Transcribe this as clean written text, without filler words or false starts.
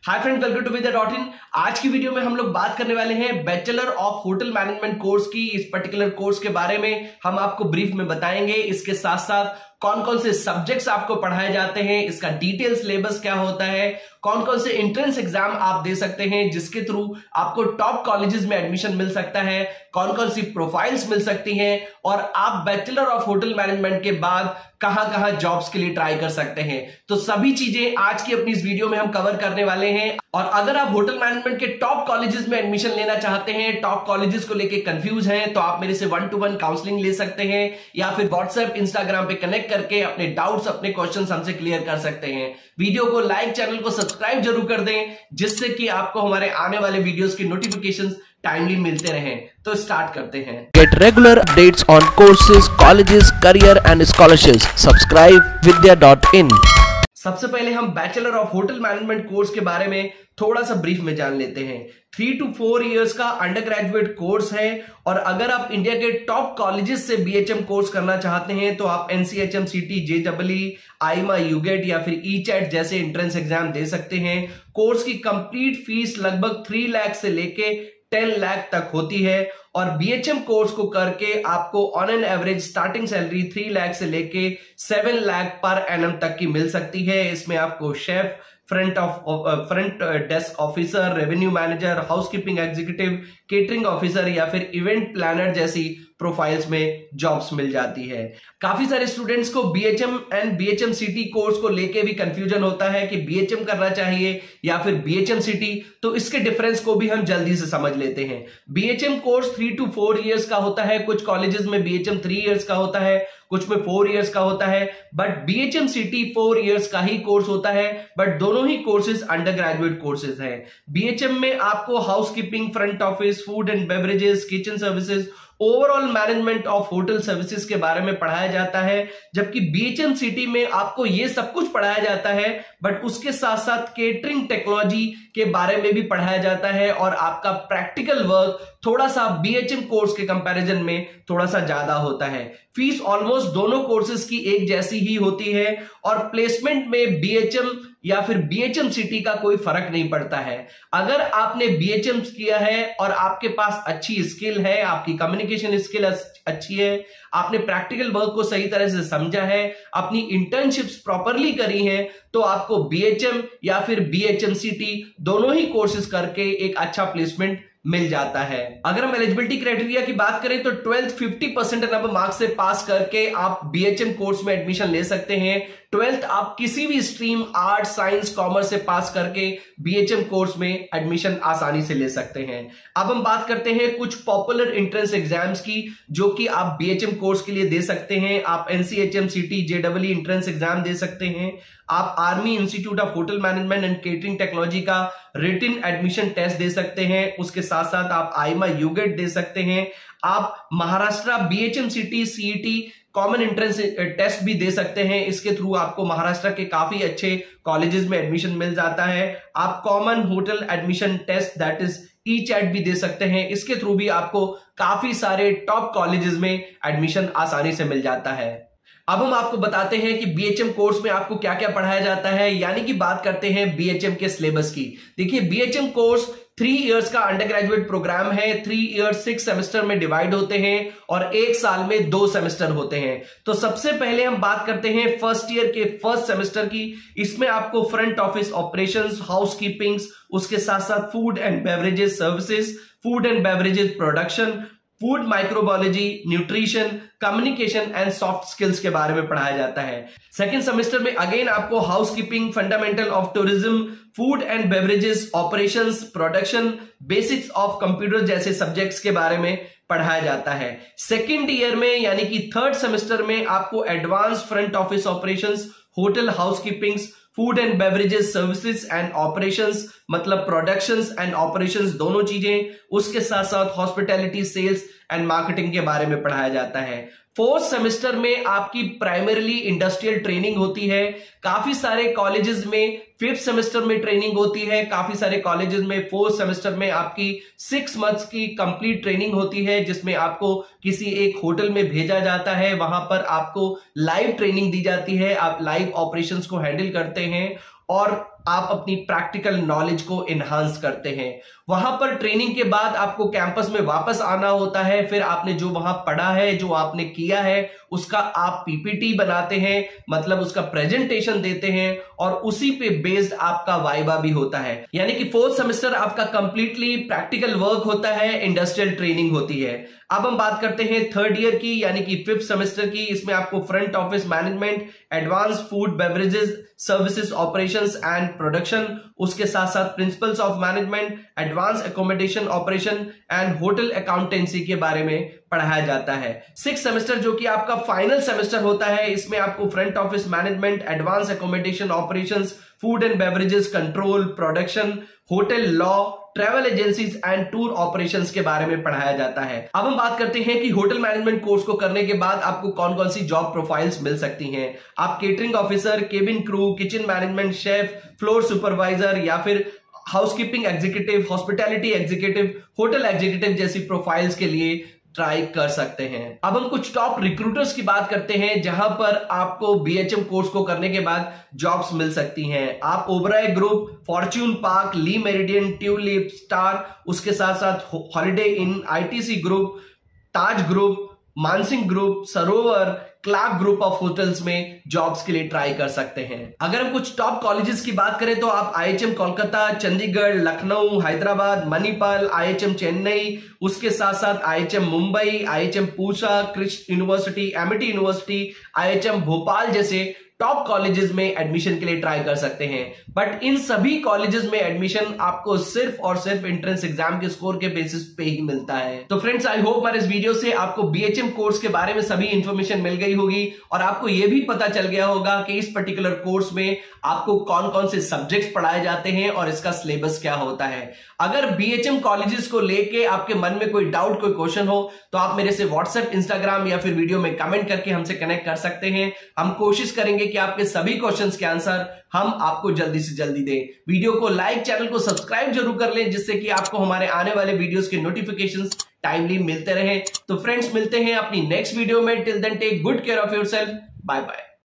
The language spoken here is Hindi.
Hi friend, welcome to Vidya in. आज की वीडियो में हम लोग बात करने वाले हैं bachelor of hotel management course की। इस पर्टिकुलर कोर्स के बारे में हम आपको ब्रीफ में बताएंगे। इसके साथ साथ कौन कौन से सब्जेक्ट्स आपको पढ़ाए जाते हैं, इसका डिटेल सिलेबस क्या होता है, कौन कौन से एंट्रेंस एग्जाम आप दे सकते हैं जिसके थ्रू आपको टॉप कॉलेजेस में एडमिशन मिल सकता है, कौन कौन सी प्रोफाइल्स मिल सकती हैं और आप बैचलर ऑफ होटल मैनेजमेंट के बाद कहां कहां जॉब्स के लिए ट्राई कर सकते हैं। तो सभी चीजें आज की अपनी इस वीडियो में हम कवर करने वाले हैं। और अगर आप होटल मैनेजमेंट के टॉप कॉलेजेस में एडमिशन लेना चाहते हैं, टॉप कॉलेजेस को लेके कंफ्यूज हैं, तो आप मेरे से 1-to-1 काउंसलिंग ले सकते हैं या फिर व्हाट्सएप, इंस्टाग्राम पे कनेक्ट करके अपने डाउट्स, अपने क्वेश्चंस हमसे क्लियर कर सकते हैं। वीडियो को लाइक, चैनल को सब्सक्राइब जरूर कर दें जिससे कि आपको हमारे आने वाले वीडियोस की नोटिफिकेशंस टाइमली मिलते रहें। तो स्टार्ट करते हैं। Get regular updates on courses, colleges, career and scholarships. Subscribe vidya.in। सबसे पहले हम bachelor of hotel management course के बारे में थोड़ा सा ब्रीफ में जान लेते हैं। 3 to 4 इयर्स का अंडर ग्रेजुएट कोर्स है और अगर आप इंडिया के टॉप कॉलेजेस से बीएचएम कोर्स करना चाहते हैं तो आप एनसीएचएम, सीटी, जेईई, आईमा, यूगेट या फिर ईचैट जैसे एंट्रेंस एग्जाम दे सकते हैं। कोर्स की कंप्लीट फीस लगभग 3 लाख से लेके 10 लाख तक होती है और बीएचएम कोर्स को करके आपको on an average starting salary 3 lakh से लेके 7 लाख पर एनम तक की मिल सकती है। इसमें आपको chef, front desk officer, revenue manager, housekeeping executive, catering officer या फिर इवेंट प्लानर जैसी प्रोफाइल्स में जॉब्स मिल जाती है। काफी सारे स्टूडेंट्स को बीएचएम एंड बीएचएम सीटी कोर्स को लेके भी कंफ्यूजन होता है कि बीएचएम करना चाहिए या फिर बीएचएम सीटी, तो इसके डिफरेंस को भी हम जल्दी से समझ लेते हैं। बीएचएम कोर्स 3 to 4 इयर्स का होता है। कुछ कॉलेजेस में बीएचएम 3 इयर्स का होता है, कुछ में 4 इयर्स का होता है, बट बीएचएम सीटी 4 इयर्स का ही कोर्स होता है। बट दोनों ही कोर्सेज अंडर ग्रेजुएट कोर्सेज हैं। बीएचएम में आपको housekeeping, front office, food and beverages, kitchen services, overall management of hotel services के बारे में पढ़ाया जाता है, जबकि बीएचएम सिटी में आपको ये सब कुछ पढ़ाया जाता है बट उसके साथ साथ केटरिंग टेक्नोलॉजी के बारे में भी पढ़ाया जाता है और आपका प्रैक्टिकल वर्क थोड़ा सा बीएचएम कोर्स के कंपैरिजन में थोड़ा सा ज्यादा होता है। फीस ऑलमोस्ट दोनों कोर्सेज की एक जैसी ही होती है और प्लेसमेंट में बीएचएम या फिर बीएचएम सिटी का कोई फर्क नहीं पड़ता है। अगर आपने बीएचएम किया है और आपके पास अच्छी स्किल है, आपकी कम्युनिकेशन स्किल अच्छी है, आपने प्रैक्टिकल वर्क को सही तरह से समझा है, अपनी इंटर्नशिप्स प्रॉपरली करी हैं, तो आपको बीएचएम या फिर बीएचएम सिटी दोनों ही कोर्सेज करके एक अच्छा प्लेसमेंट मिल जाता है। अगर हम एलिजिबिलिटी क्राइटेरिया की बात करें तो 12th 50% नंबर मार्क्स से पास करके आप बीएचएम कोर्स में एडमिशन ले सकते हैं। 12th आप किसी भी स्ट्रीम, आर्ट, साइंस, कॉमर्स से पास करके बीएचएम कोर्स में एडमिशन आसानी से ले सकते हैं। अब हम बात करते हैं कुछ पॉपुलर एंट्रेंस एग्जाम्स की जो कि आप बीएचएम कोर्स के लिए दे सकते हैं। आप एनसीएचएम, सीटी, जेईई एंट्रेंस एग्जाम दे सकते हैं। आप army institute of hotel management and catering technology का रिटन एडमिशन टेस्ट दे सकते हैं। उसके साथ साथ आप आईमा, यूगेट दे सकते हैं। आप Maharashtra BHM city, CET common entrance test भी दे सकते हैं। इसके थ्रू आपको महाराष्ट्र के काफी अच्छे कॉलेजेस में एडमिशन मिल जाता है। आप common hotel admission test that is ईचैट भी दे सकते हैं। इसके थ्रू भी आपको काफी सारे टॉप कॉलेजेस में एडमिशन आसानी से मिल जाता है। अब हम आपको बताते हैं कि बीएचएम कोर्स में आपको क्या क्या पढ़ाया जाता है, यानी कि बात करते हैं बीएचएम के सिलेबस की। देखिए, बीएचएम कोर्स 3 इयर्स का अंडर ग्रेजुएट प्रोग्राम है। 3 इयर्स 6 सेमेस्टर में डिवाइड होते हैं और 1 साल में 2 सेमेस्टर होते हैं। तो सबसे पहले हम बात करते हैं फर्स्ट ईयर के फर्स्ट सेमेस्टर की। इसमें आपको फ्रंट ऑफिस ऑपरेशंस, हाउसकीपिंग्स, उसके साथ साथ food and beverages services, food and beverages production, food microbiology, nutrition, communication and soft skills के बारे में पढ़ाया जाता है। सेकेंड सेमेस्टर में अगेन आपको housekeeping, fundamental of tourism, food and beverages operations, production, basics of computer जैसे सब्जेक्ट्स के बारे में पढ़ाया जाता है। सेकेंड ईयर में यानी कि थर्ड सेमेस्टर में आपको advance front office operations, hotel housekeepings, food and beverages services and operations, मतलब प्रोडक्शंस एंड ऑपरेशंस दोनों चीजें, उसके साथ साथ हॉस्पिटैलिटी, सेल्स एंड मार्केटिंग के बारे में पढ़ाया जाता है। फोर्थ सेमेस्टर में आपकी प्राइमरीली इंडस्ट्रियल ट्रेनिंग होती है। काफी सारे कॉलेजेस में 5th सेमेस्टर में ट्रेनिंग होती है, काफी सारे कॉलेजेस में 4th सेमेस्टर में आपकी 6 मंथ्स की कंप्लीट ट्रेनिंग होती है, जिसमें आपको किसी एक होटल में भेजा जाता है। वहां पर आपको लाइव ट्रेनिंग दी जाती है, आप लाइव ऑपरेशंस को हैंडल करते हैं और आप अपनी प्रैक्टिकल नॉलेज को एनहांस करते हैं। वहां पर ट्रेनिंग के बाद आपको कैंपस में वापस आना होता है, फिर आपने जो वहां पढ़ा है, जो आपने किया है, उसका आप पीपीटी बनाते हैं, मतलब उसका प्रेजेंटेशन देते हैं, और उसी पे बेस्ड आपका वाइवा भी होता है। यानी कि 4th सेमेस्टर आपका कंप्लीटली प्रैक्टिकल वर्क होता है, इंडस्ट्रियल ट्रेनिंग होती है। अब हम बात करते हैं 3rd ईयर की, यानी कि 5th सेमेस्टर की। इसमें आपको front office management, advance food beverages services operations and production, उसके साथ साथ principles of management, advance accommodation operation and hotel accountancy के बारे में पढ़ाया जाता है। 6th सेमेस्टर जो कि आपका फाइनल सेमेस्टर होता है, इसमें आपको front office management, advance accommodation operations, food and beverages control, production, hotel law, travel agencies and tour operations के बारे में पढ़ाया जाता है। अब हम बात करते हैं कि होटल मैनेजमेंट कोर्स को करने के बाद आपको कौन कौन सी जॉब प्रोफाइल्स मिल सकती हैं। आप catering officer, cabin crew, kitchen management, chef, floor supervisor या फिर housekeeping executive, hospitality executive, hotel executive जैसी प्रोफाइल्स के लिए ट्राई कर सकते हैं। अब हम कुछ टॉप रिक्रूटर्स की बात करते हैं जहां पर आपको बीएचएम कोर्स को करने के बाद जॉब्स मिल सकती हैं। आप ओबराय ग्रुप, फॉर्च्यून पार्क, ली मेरिडियन, ट्यूलिप, स्टार, उसके साथ साथ holiday in, ITC group, Taj group, Mansingh group, Sarovar, Clark group of hotels में जॉब्स के लिए ट्राई कर सकते हैं। अगर हम कुछ टॉप कॉलेजेस की बात करें तो आप आईएचएम कोलकाता, चंडीगढ़, लखनऊ, हैदराबाद, मणिपाल, आईएचएम चेन्नई, उसके साथ साथ IHM Mumbai, IHM Pusa, Christ university, Amity university, IHM Bhopal जैसे टॉप कॉलेजेस में एडमिशन के लिए ट्राई कर सकते हैं। बट इन सभी कॉलेजेस में एडमिशन आपको सिर्फ और सिर्फ एंट्रेंस एग्जाम के स्कोर के बेसिस पे ही मिलता है। तो फ्रेंड्स, आई होप हमारे इस वीडियो से आपको बीएचएम कोर्स के बारे में सभी इंफॉर्मेशन मिल गई होगी और आपको यह भी पता चल गया होगा कि इस पर्टिकुलर कोर्स में आपको कौन कौन से सब्जेक्ट्स पढ़ाए जाते हैं और इसका सिलेबस क्या होता है। अगर बीएचएम कॉलेजेस को लेके आपके मन में कोई डाउट, कोई क्वेश्चन हो तो आप मेरे से व्हाट्सएप, इंस्टाग्राम या फिर वीडियो में कमेंट करके हमसे कनेक्ट कर सकते हैं। हम कोशिश करेंगे कि आपके सभी क्वेश्चंस के आंसर हम आपको जल्दी से जल्दी दें। वीडियो को लाइक, चैनल को सब्सक्राइब जरूर कर लें जिससे कि आपको हमारे आने वाले वीडियोस के नोटिफिकेशंस टाइमली मिलते रहे। तो फ्रेंड्स, मिलते हैं अपनी नेक्स्ट वीडियो में। Till then take good care of yourself. Bye bye.